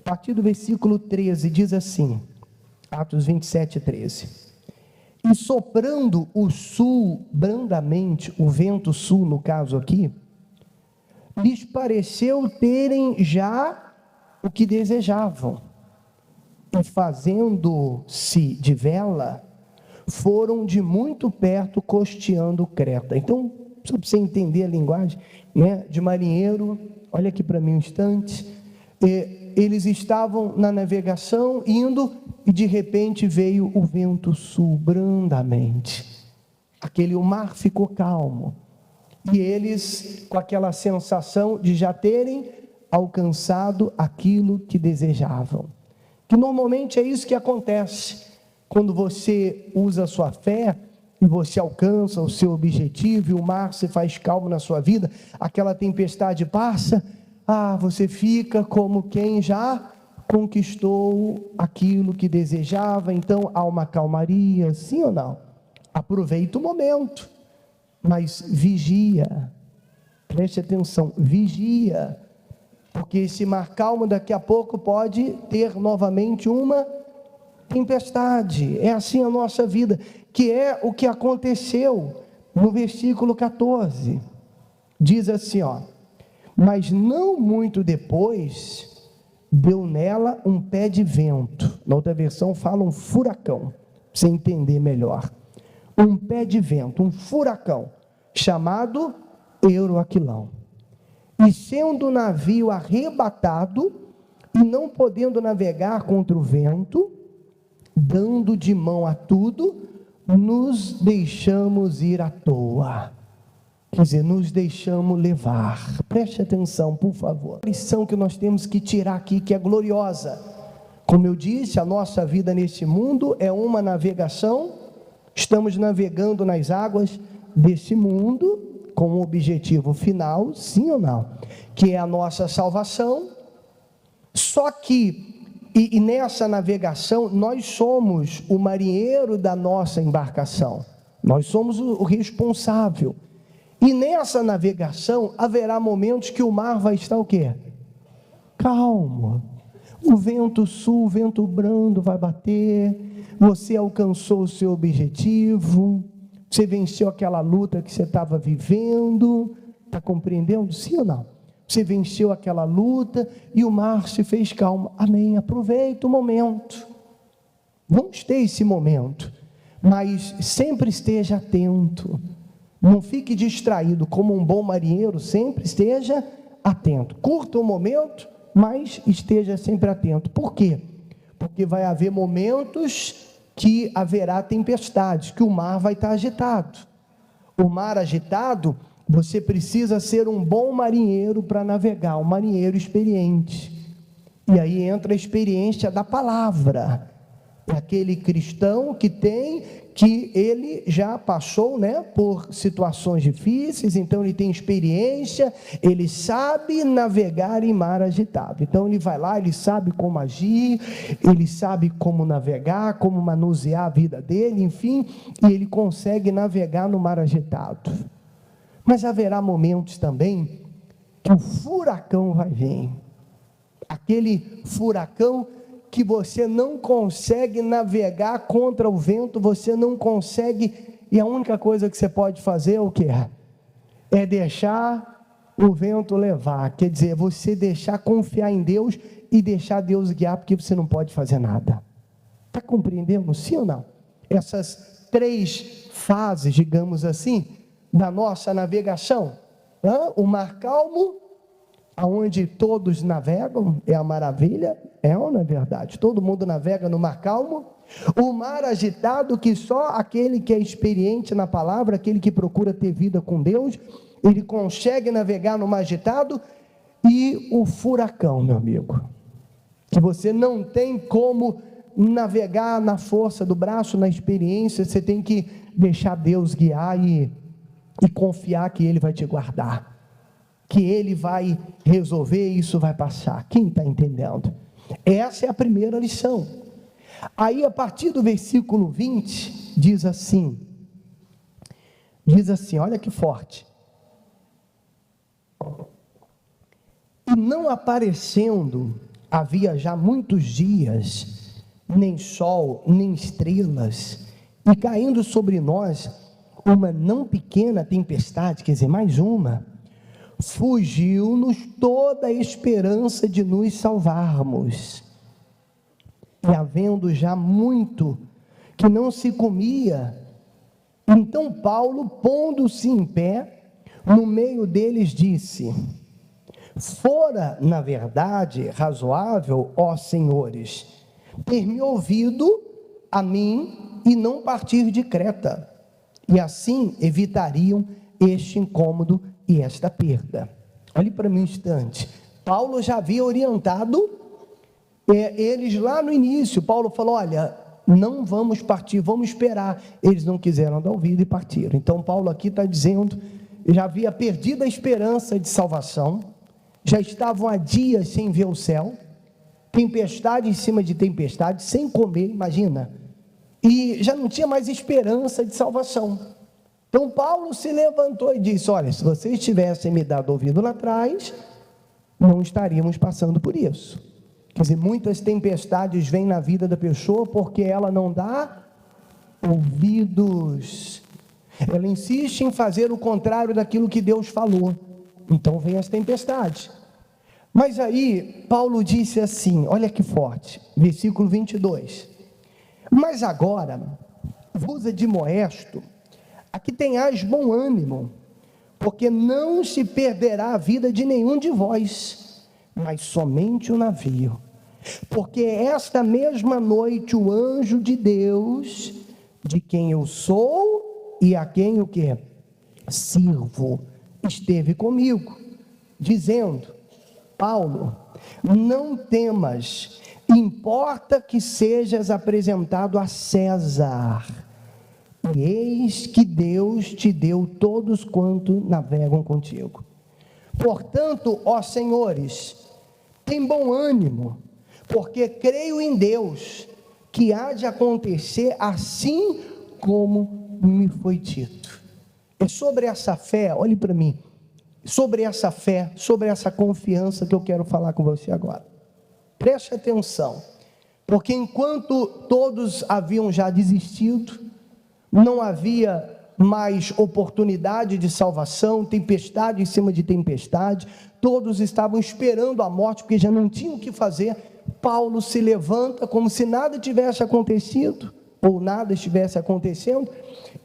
partir do versículo 13, diz assim, Atos 27, 13. E soprando o sul brandamente, o vento sul no caso aqui, lhes pareceu terem já o que desejavam. E fazendo-se de vela, foram de muito perto costeando Creta. Então, só para você entender a linguagem, né, de marinheiro, olha aqui para mim um instante, eles estavam na navegação, indo, e de repente veio o vento sul, brandamente. O mar ficou calmo, e eles, com aquela sensação de já terem alcançado aquilo que desejavam. Que normalmente é isso que acontece, quando você usa a sua fé, e você alcança o seu objetivo, e o mar se faz calmo na sua vida, aquela tempestade passa, você fica como quem já conquistou aquilo que desejava, então há uma calmaria, sim ou não? Aproveita o momento, mas vigia, preste atenção, vigia, porque esse mar calmo daqui a pouco pode ter novamente uma tempestade. É assim a nossa vida, que é o que aconteceu no versículo 14, diz assim, mas não muito depois, deu nela um pé de vento, na outra versão fala um furacão, para você entender melhor, um pé de vento, um furacão, chamado Euroaquilão, e sendo o navio arrebatado, e não podendo navegar contra o vento, dando de mão a tudo, nos deixamos ir à toa, quer dizer, nos deixamos levar. Preste atenção, por favor, a lição que nós temos que tirar aqui, que é gloriosa, como eu disse, a nossa vida nesse mundo é uma navegação, estamos navegando nas águas desse mundo, com um objetivo final, sim ou não, que é a nossa salvação, só que, e nessa navegação, nós somos o marinheiro da nossa embarcação, nós somos o responsável, e nessa navegação, haverá momentos que o mar vai estar o quê? Calmo, o vento sul, o vento brando vai bater, você alcançou o seu objetivo, você venceu aquela luta que você estava vivendo, está compreendendo? Sim ou não? Você venceu aquela luta e o mar se fez calmo, amém, aproveita o momento, vamos ter esse momento, mas sempre esteja atento, não fique distraído, como um bom marinheiro, sempre esteja atento, curta o momento, mas esteja sempre atento. Por quê? Porque vai haver momentos que haverá tempestades, que o mar vai estar agitado. O mar agitado, você precisa ser um bom marinheiro para navegar, um marinheiro experiente. E aí entra a experiência da palavra. É aquele cristão que ele já passou, por situações difíceis, então ele tem experiência, ele sabe navegar em mar agitado. Então ele vai lá, ele sabe como agir, ele sabe como navegar, como manusear a vida dele, enfim, e ele consegue navegar no mar agitado. Mas haverá momentos também que o furacão vai vir, aquele furacão que você não consegue navegar contra o vento, você não consegue, e a única coisa que você pode fazer é o quê? É deixar o vento levar, quer dizer, você deixar confiar em Deus e deixar Deus guiar, porque você não pode fazer nada. Está compreendendo, sim ou não? Essas três fases, digamos assim, da nossa navegação, o mar calmo, aonde todos navegam, é a maravilha, ou não é verdade? Todo mundo navega no mar calmo. O mar agitado, que só aquele que é experiente na palavra, aquele que procura ter vida com Deus, ele consegue navegar no mar agitado. E o furacão, meu amigo, que você não tem como navegar na força do braço, na experiência, você tem que deixar Deus guiar e confiar que Ele vai te guardar, que Ele vai resolver, isso vai passar. Quem está entendendo? Essa é a primeira lição. Aí a partir do versículo 20, diz assim, olha que forte: e não aparecendo havia já muitos dias, nem sol, nem estrelas, e caindo sobre nós uma não pequena tempestade, quer dizer, mais uma, fugiu-nos toda a esperança de nos salvarmos. E havendo já muito que não se comia, então Paulo, pondo-se em pé, no meio deles disse: fora, na verdade, razoável, ó senhores, ter me ouvido a mim e não partir de Creta, e assim evitariam este incômodo e esta perda. Olhe para mim um instante. Paulo já havia orientado eles lá no início. Paulo falou: olha, não vamos partir, vamos esperar. Eles não quiseram dar ouvido e partiram. Então Paulo aqui está dizendo, já havia perdido a esperança de salvação, já estavam há dias sem ver o céu, tempestade em cima de tempestade, sem comer, imagina, e já não tinha mais esperança de salvação. Então Paulo se levantou e disse: olha, se vocês tivessem me dado ouvido lá atrás, não estaríamos passando por isso. Quer dizer, muitas tempestades vêm na vida da pessoa porque ela não dá ouvidos, ela insiste em fazer o contrário daquilo que Deus falou, então vem as tempestades. Mas aí Paulo disse assim, olha que forte, versículo 22, mas agora vos admoesto a que tenhais bom ânimo, porque não se perderá a vida de nenhum de vós, mas somente o navio. Porque esta mesma noite o anjo de Deus, de quem eu sou e a quem o que sirvo, esteve comigo, dizendo: Paulo, não temas, importa que sejas apresentado a César, e eis que Deus te deu todos quanto navegam contigo. Portanto, ó senhores, tem bom ânimo, porque creio em Deus, que há de acontecer assim como me foi dito. É sobre essa fé, olhe para mim, sobre essa fé, sobre essa confiança que eu quero falar com você agora. Preste atenção, porque enquanto todos haviam já desistido, não havia mais oportunidade de salvação, tempestade em cima de tempestade, todos estavam esperando a morte, porque já não tinham o que fazer. Paulo se levanta como se nada tivesse acontecido, ou nada estivesse acontecendo,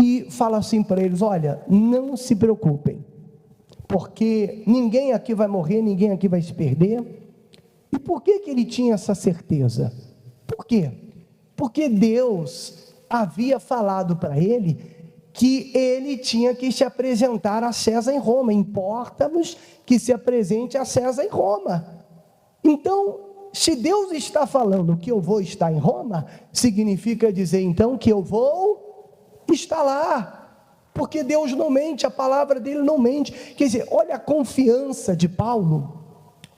e fala assim para eles: olha, não se preocupem, porque ninguém aqui vai morrer, ninguém aqui vai se perder. E por que ele tinha essa certeza? Por quê? Porque Deus havia falado para ele que ele tinha que se apresentar a César em Roma. Importa-nos que se apresente a César em Roma. Então, se Deus está falando que eu vou estar em Roma, significa dizer então que eu vou estar lá, porque Deus não mente, a palavra dele não mente. Quer dizer, olha a confiança de Paulo,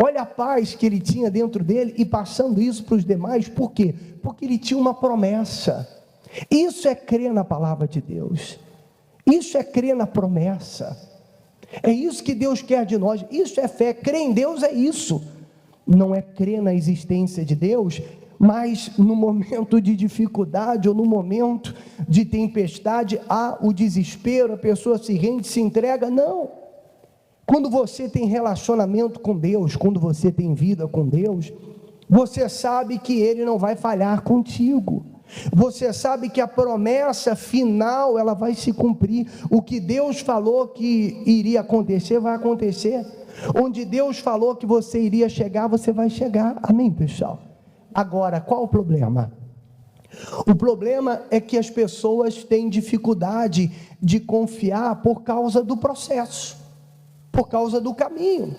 olha a paz que ele tinha dentro dele, e passando isso para os demais. Por quê? Porque ele tinha uma promessa. Isso é crer na palavra de Deus, isso é crer na promessa, é isso que Deus quer de nós, isso é fé. Crer em Deus é isso, não é crer na existência de Deus, mas no momento de dificuldade ou no momento de tempestade, há o desespero, a pessoa se rende, se entrega. Não, quando você tem relacionamento com Deus, quando você tem vida com Deus, você sabe que Ele não vai falhar contigo, você sabe que a promessa final, ela vai se cumprir. O que Deus falou que iria acontecer, vai acontecer. Onde Deus falou que você iria chegar, você vai chegar. Amém, pessoal? Agora, qual o problema? O problema é que as pessoas têm dificuldade de confiar por causa do processo, por causa do caminho.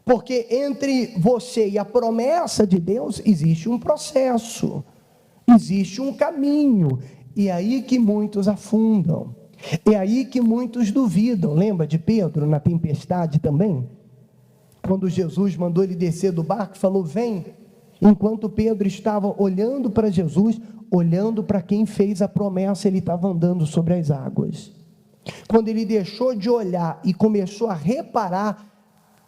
Porque entre você e a promessa de Deus existe um processo, existe um caminho, e é aí que muitos afundam, é aí que muitos duvidam. Lembra de Pedro na tempestade também? Quando Jesus mandou ele descer do barco, falou: vem, enquanto Pedro estava olhando para Jesus, olhando para quem fez a promessa, ele estava andando sobre as águas. Quando ele deixou de olhar e começou a reparar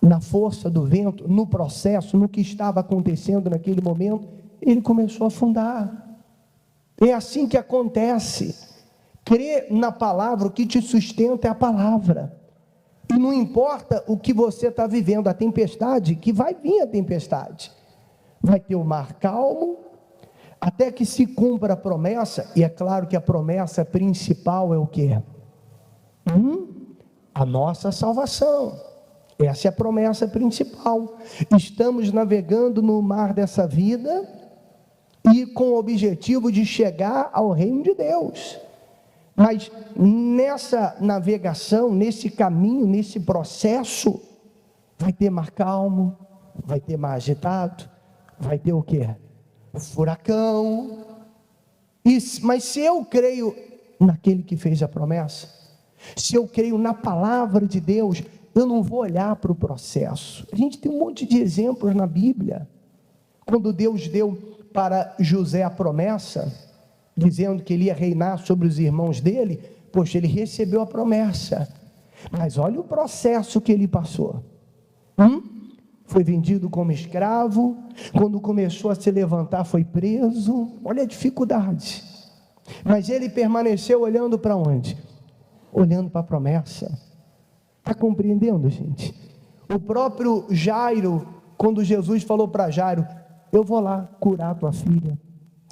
na força do vento, no processo, no que estava acontecendo naquele momento, ele começou a afundar. É assim que acontece. Crer na palavra, o que te sustenta é a palavra. E não importa o que você está vivendo, a tempestade, que vai vir a tempestade. Vai ter o mar calmo, até que se cumpra a promessa, e é claro que a promessa principal é o quê? A nossa salvação. Essa é a promessa principal. Estamos navegando no mar dessa vida, e com o objetivo de chegar ao reino de Deus. Mas nessa navegação, nesse caminho, nesse processo, vai ter mar calmo, vai ter mar agitado, vai ter o quê? O furacão. Mas se eu creio naquele que fez a promessa, se eu creio na palavra de Deus, eu não vou olhar para o processo. A gente tem um monte de exemplos na Bíblia. Quando Deus deu para José a promessa, dizendo que ele ia reinar sobre os irmãos dele, poxa, ele recebeu a promessa, mas olha o processo que ele passou. Foi vendido como escravo, quando começou a se levantar foi preso, olha a dificuldade, mas ele permaneceu olhando para onde? Olhando para a promessa. Está compreendendo, gente? O próprio Jairo, quando Jesus falou para Jairo, eu vou lá curar tua filha,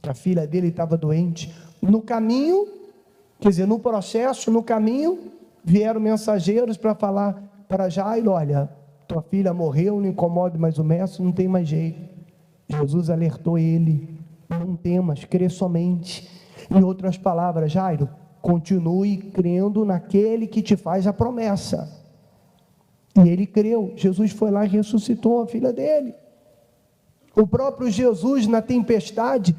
a filha dele estava doente, no caminho, quer dizer, no processo, no caminho, vieram mensageiros para falar para Jairo, olha, tua filha morreu, não incomode mais o mestre, não tem mais jeito. Jesus alertou ele, não temas, crê somente. Em outras palavras, Jairo, continue crendo naquele que te faz a promessa. E ele creu, Jesus foi lá e ressuscitou a filha dele. O próprio Jesus na tempestade,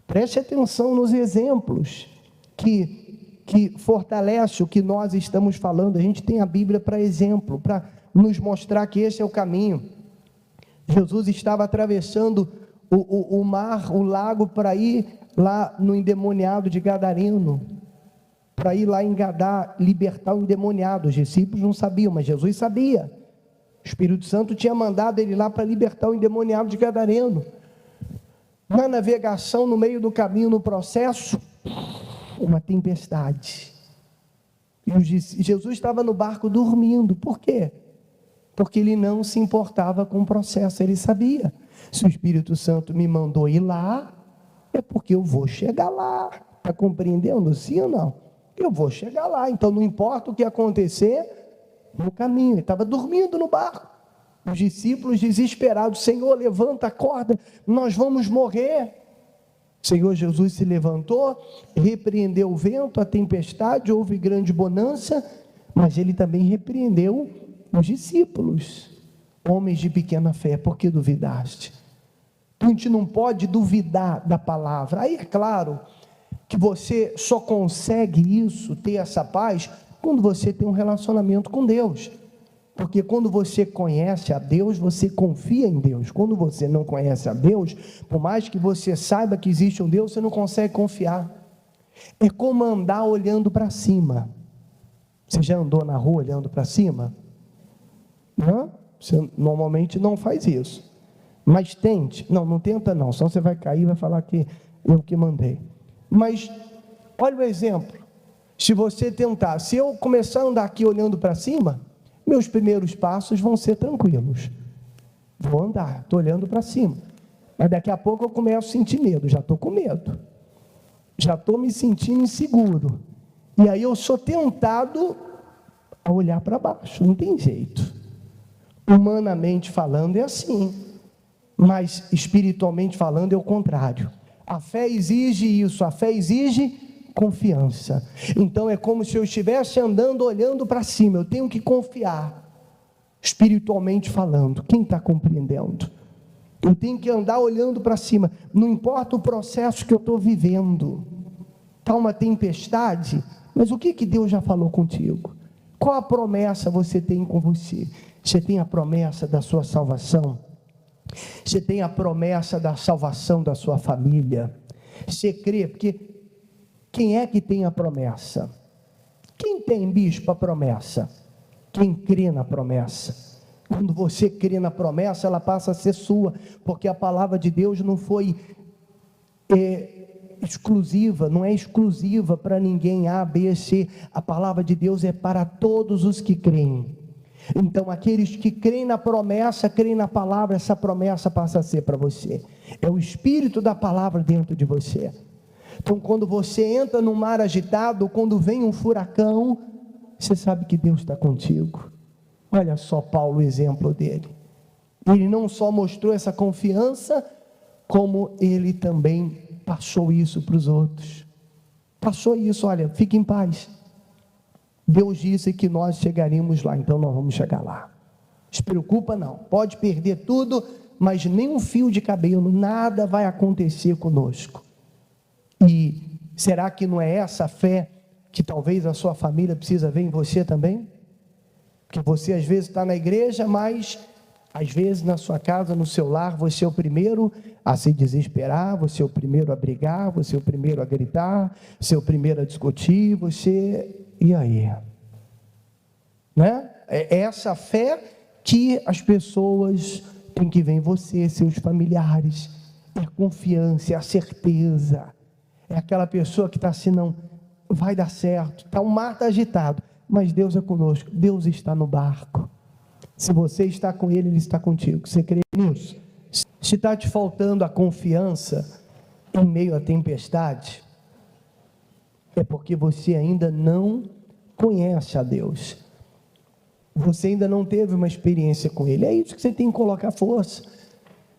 preste atenção nos exemplos que fortalece o que nós estamos falando. A gente tem a Bíblia para exemplo, para nos mostrar que esse é o caminho. Jesus estava atravessando o mar, o lago, para ir lá no endemoniado de Gadareno, para ir lá em Gadá, libertar o endemoniado. Os discípulos não sabiam, mas Jesus sabia. O Espírito Santo tinha mandado ele lá para libertar o endemoniado de Gadareno. Na navegação, no meio do caminho, no processo, uma tempestade. E Jesus estava no barco dormindo. Por quê? Porque ele não se importava com o processo. Ele sabia, se o Espírito Santo me mandou ir lá, é porque eu vou chegar lá. Está compreendendo? Sim ou não? Eu vou chegar lá. Então não importa o que acontecer no caminho. Ele estava dormindo no barco. Os discípulos desesperados, Senhor, levanta, acorda, nós vamos morrer. Senhor Jesus se levantou, repreendeu o vento, a tempestade, houve grande bonança, mas ele também repreendeu os discípulos, homens de pequena fé, por que duvidaste? A gente não pode duvidar da palavra. Aí é claro que você só consegue isso, ter essa paz, quando você tem um relacionamento com Deus. Porque quando você conhece a Deus, você confia em Deus. Quando você não conhece a Deus, por mais que você saiba que existe um Deus, você não consegue confiar. É como andar olhando para cima. Você já andou na rua olhando para cima? Não? Você normalmente não faz isso. Mas tente. Não tenta não, senão você vai cair e vai falar que eu que mandei. Mas, olha o exemplo. Se você tentar, se eu começar a andar aqui olhando para cima, meus primeiros passos vão ser tranquilos. Vou andar, estou olhando para cima. Mas daqui a pouco eu começo a sentir medo, já estou com medo. Já estou me sentindo inseguro. E aí eu sou tentado a olhar para baixo, não tem jeito. Humanamente falando é assim, mas espiritualmente falando é o contrário. A fé exige isso, a fé exige confiança. Então é como se eu estivesse andando olhando para cima, eu tenho que confiar, espiritualmente falando. Quem está compreendendo? Eu tenho que andar olhando para cima, não importa o processo que eu estou vivendo. Está uma tempestade, mas o que Deus já falou contigo? Qual a promessa você tem com você? Você tem a promessa da sua salvação? Você tem a promessa da salvação da sua família? Você crê? Porque quem é que tem a promessa? Quem tem, bispo, a promessa? Quem crê na promessa. Quando você crê na promessa, ela passa a ser sua, porque a palavra de Deus não foi exclusiva, não é exclusiva para ninguém A, B, C. A palavra de Deus é para todos os que creem. Então, aqueles que creem na promessa, creem na palavra, essa promessa passa a ser para você. É o Espírito da palavra dentro de você. Então, quando você entra num mar agitado, quando vem um furacão, você sabe que Deus está contigo. Olha só Paulo, o exemplo dele. Ele não só mostrou essa confiança, como ele também passou isso para os outros. Passou isso, olha, fique em paz. Deus disse que nós chegaríamos lá, então nós vamos chegar lá. Se preocupa não, pode perder tudo, mas nem um fio de cabelo, nada vai acontecer conosco. E será que não é essa fé que talvez a sua família precisa ver em você também? Porque você às vezes está na igreja, mas às vezes na sua casa, no seu lar, você é o primeiro a se desesperar, você é o primeiro a brigar, você é o primeiro a gritar, você é o primeiro a discutir, e aí? Né? É essa fé que as pessoas têm que ver em você, seus familiares, é a confiança, é a certeza, é aquela pessoa que está assim, não, vai dar certo, o mar está agitado, mas Deus é conosco, Deus está no barco. Se você está com Ele, Ele está contigo. Você crê nisso? Se está te faltando a confiança em meio à tempestade, é porque você ainda não conhece a Deus. Você ainda não teve uma experiência com Ele. É isso que você tem que colocar força.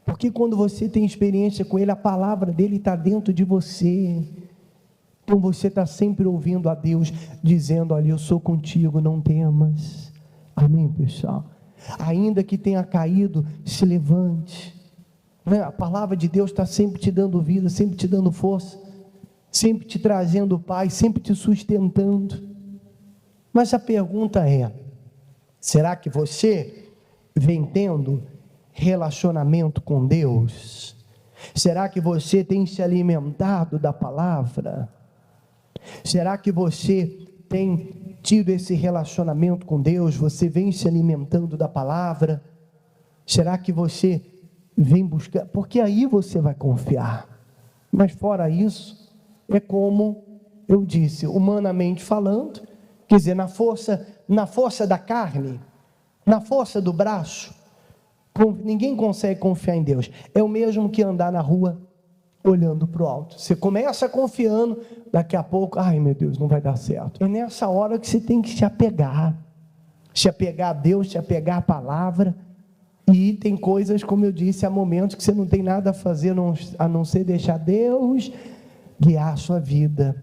Porque quando você tem experiência com Ele, a palavra dEle está dentro de você. Então você está sempre ouvindo a Deus, dizendo, olha, eu sou contigo, não temas. Amém, pessoal? Ainda que tenha caído, se levante. A palavra de Deus está sempre te dando vida, sempre te dando força, sempre te trazendo paz, sempre te sustentando. Mas a pergunta é, será que você vem tendo relacionamento com Deus? Será que você tem se alimentado da palavra? Será que você tem tido esse relacionamento com Deus? Você vem se alimentando da palavra? Será que você vem buscar? Porque aí você vai confiar. Mas fora isso, é como eu disse, humanamente falando, quer dizer, na força da carne, na força do braço, ninguém consegue confiar em Deus. É o mesmo que andar na rua olhando para o alto. Você começa confiando, daqui a pouco, ai meu Deus, não vai dar certo. É nessa hora que você tem que se apegar a Deus, se apegar à palavra. E tem coisas, como eu disse, há momentos que você não tem nada a fazer a não ser deixar Deus guiar a sua vida.